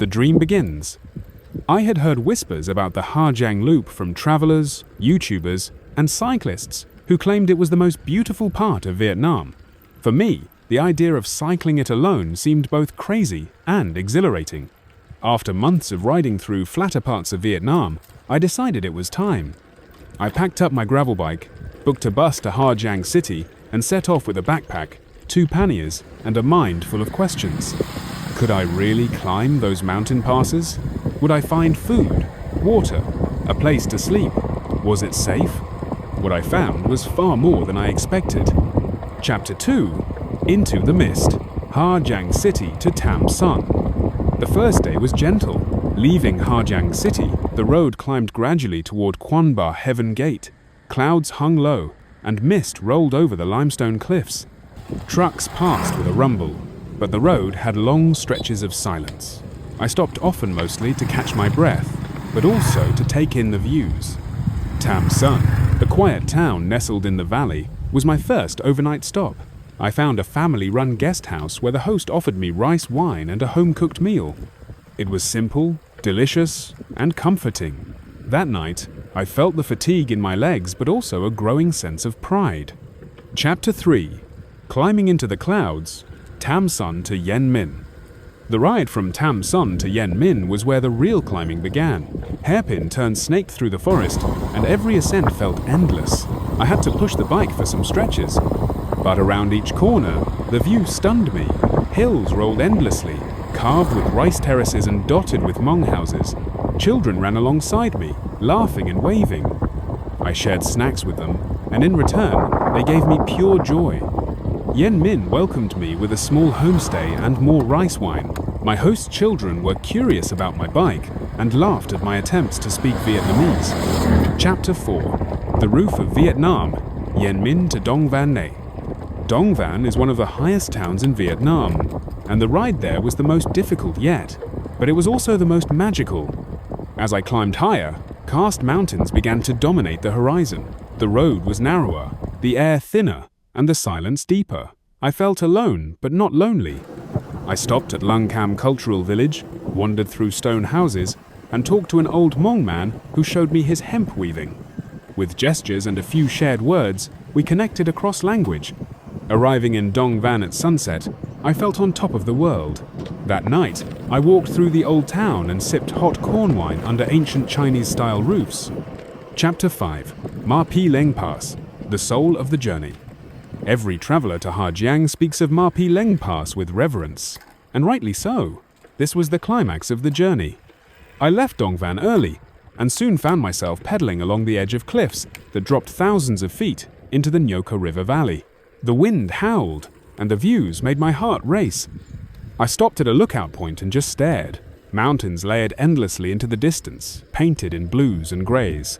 the dream begins. I had heard whispers about the Ha Giang Loop from travelers, YouTubers, and cyclists who claimed it was the most beautiful part of Vietnam. For me, the idea of cycling it alone seemed both crazy and exhilarating. After months of riding through flatter parts of Vietnam, I decided it was time. I packed up my gravel bike, booked a bus to Ha Giang City, and set off with a backpack, 2 panniers, and a mind full of questions. Could I really climb those mountain passes? Would I find food, water, a place to sleep? Was it safe? What I found was far more than I expected. Chapter 2: Into the Mist, Ha Giang City to Tam Son. The first day was gentle. Leaving Ha Giang City, the road climbed gradually toward Quan Ba Heaven Gate. Clouds hung low, and mist rolled over the limestone cliffs. Trucks passed with a rumble, but the road had long stretches of silence. I stopped often, mostly to catch my breath, but also to take in the views. Tam Son, the quiet town nestled in the valley, was my first overnight stop. I found a family-run guest house where the host offered me rice wine and a home-cooked meal. It was simple, delicious, and comforting. That night, I felt the fatigue in my legs but also a growing sense of pride. Chapter 3: Climbing into the Clouds, Tam Son to Yen Min. The ride from Tam Son to Yen Min was where the real climbing began. Hairpin turns snaked through the forest, and every ascent felt endless. I had to push the bike for some stretches. But around each corner, the view stunned me. Hills rolled endlessly, carved with rice terraces and dotted with Hmong houses. Children ran alongside me, laughing and waving. I shared snacks with them, and in return, they gave me pure joy. Yen Min welcomed me with a small homestay and more rice wine. My host's children were curious about my bike and laughed at my attempts to speak Vietnamese. Chapter 4: The Roof of Vietnam, Yen Min to Dong Van Nay. Dong Van is one of the highest towns in Vietnam, and the ride there was the most difficult yet, but it was also the most magical. As I climbed higher, karst mountains began to dominate the horizon. The road was narrower, the air thinner, and the silence deeper. I felt alone, but not lonely. I stopped at Lung Cam Cultural Village, wandered through stone houses, and talked to an old Hmong man who showed me his hemp weaving. With gestures and a few shared words, we connected across language. Arriving in Dong Van at sunset, I felt on top of the world. That night, I walked through the old town and sipped hot corn wine under ancient Chinese-style roofs. Chapter 5: Ma Pi Leng Pass, the soul of the journey. Every traveler to Ha Giang speaks of Ma Pi Leng Pass with reverence, and rightly so. This was the climax of the journey. I left Dong Van early, and soon found myself pedaling along the edge of cliffs that dropped thousands of feet into the Nyoka River Valley. The wind howled, and the views made my heart race. I stopped at a lookout point and just stared. Mountains layered endlessly into the distance, painted in blues and greys.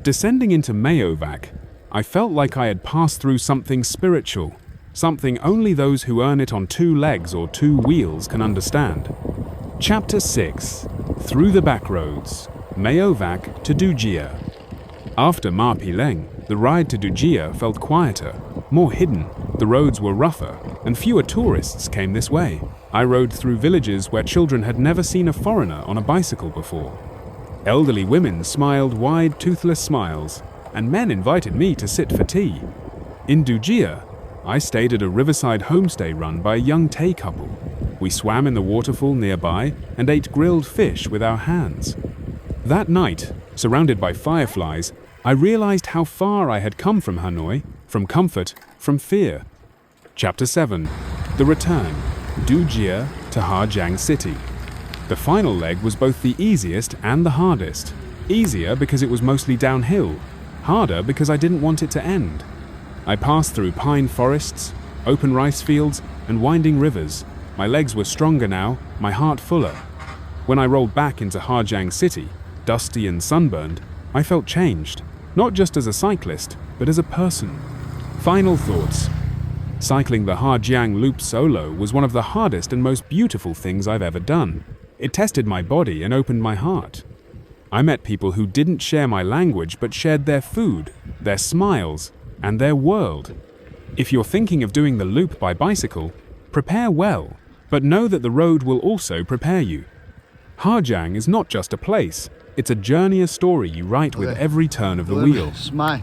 Descending into Mao Vac, I felt like I had passed through something spiritual, something only those who earn it on 2 legs or 2 wheels can understand. Chapter 6: Through the Backroads, Mao Vac to Du Gia. After Ma Pi Leng, the ride to Du Gia felt quieter, more hidden. The roads were rougher, and fewer tourists came this way. I rode through villages where children had never seen a foreigner on a bicycle before. Elderly women smiled wide, toothless smiles, and men invited me to sit for tea. In Du Gia, I stayed at a riverside homestay run by a young Tay couple. We swam in the waterfall nearby and ate grilled fish with our hands. That night, surrounded by fireflies, I realized how far I had come from Hanoi, from comfort, from fear. Chapter 7: The Return, Du Gia to Ha Giang City. The final leg was both the easiest and the hardest. Easier because it was mostly downhill, harder because I didn't want it to end. I passed through pine forests, open rice fields, and winding rivers. My legs were stronger now, my heart fuller. When I rolled back into Ha Giang City, dusty and sunburned, I felt changed, not just as a cyclist, but as a person. Final thoughts. Cycling the Ha Giang Loop solo was one of the hardest and most beautiful things I've ever done. It tested my body and opened my heart. I met people who didn't share my language but shared their food, their smiles, and their world. If you're thinking of doing the loop by bicycle, prepare well, but know that the road will also prepare you. Ha Giang is not just a place, it's a journey, a story you write with every turn of the wheel. Smile.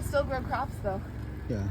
Still grow crops though. Yeah.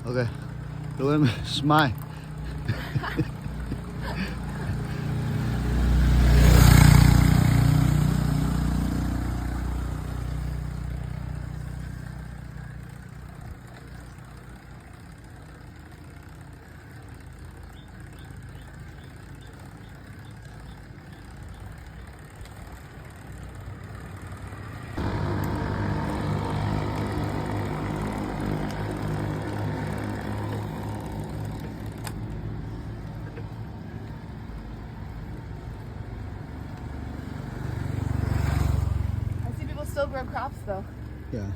Okay. Look at me. Smile. Still grow crops though. Yeah.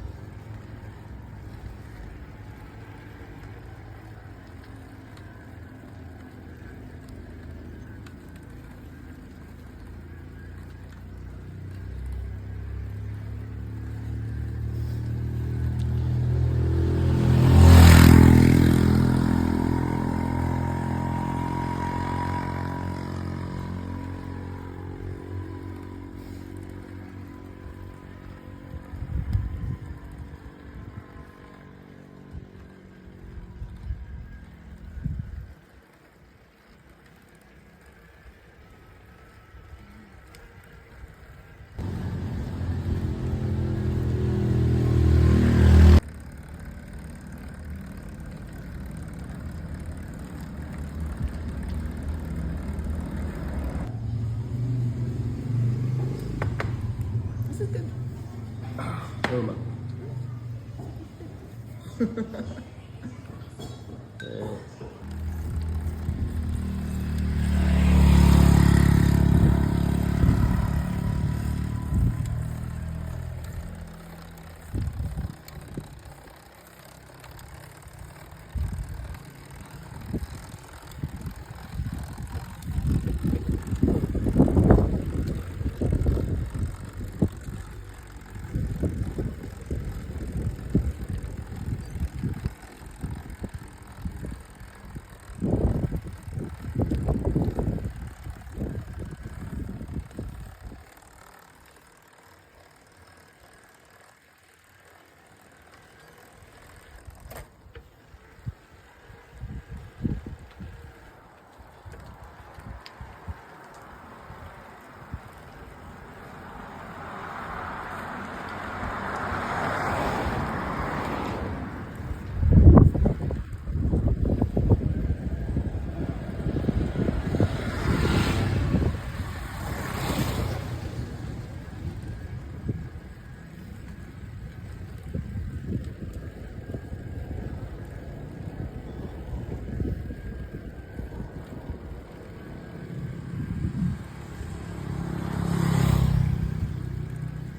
This is good. Thơm ạ.